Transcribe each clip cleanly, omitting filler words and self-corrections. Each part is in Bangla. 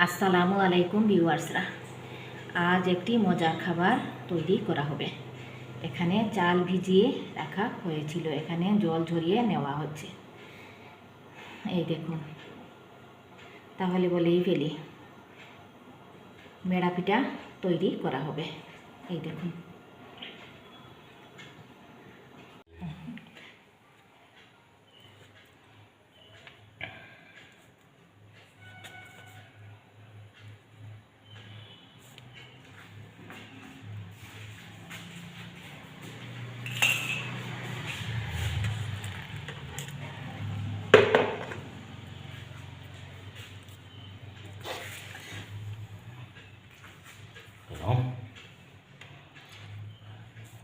আসসালামু আলাইকুম ভিউয়ার্সরা। আজ একটি মজার খাবার তৈরি করা হবে। এখানে চাল ভিজিয়ে রাখা হয়েছিল, এখানে জল ঝরিয়ে নেওয়া হচ্ছে। এই দেখুন, তাহলে বলেই ফেলি, মেড়া পিঠা তৈরি করা হবে। এই দেখুন,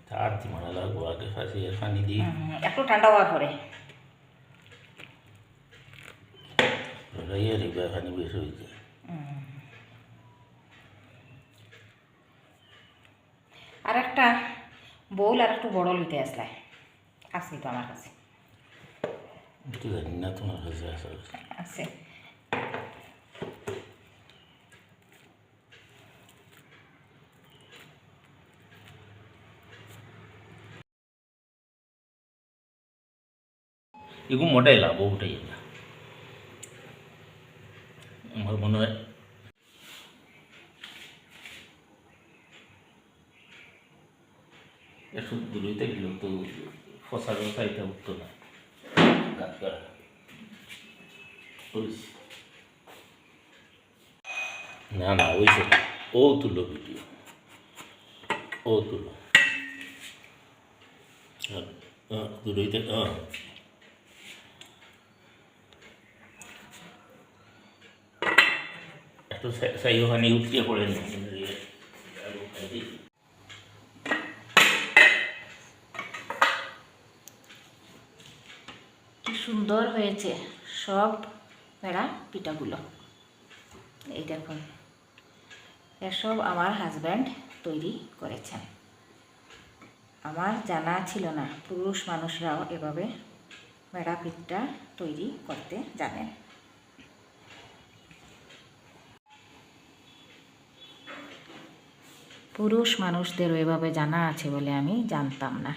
তাড়াতাড়ি মনে লাগবো আগে ফাঁসি পানি দিই একটু ঠান্ডা হওয়ার পরে পানি বেশ হয়ে যায়। আর একটা বোল আর একটু বড় লইতে আসলাই আছে তো আমার কাছে একটু জানি না তোমার কাছে আসলে আছে। এগুলো মোটাই লাভ ওটাই না আমার মনে হয়। এসব দূরইতে গেল তো ফসা ফসা এটা উঠতো না গাছ করা না না ওই সব ও তুলো ভিডিও ও তুলো দূরইতে একটু সাই ওখানে উঠিয়ে পড়ে নি কি সুন্দর হয়েছে সব মেড়া পিঠাগুলো। এই দেখুন, এসব আমার হাজব্যান্ড তৈরি করেছেন। আমার জানা ছিল না পুরুষ মানুষরাও এভাবে মেড়া পিঠা তৈরি করতে জানেন। পুরুষ মানুষদেরও এভাবে জানা আছে বলে আমি জানতাম না।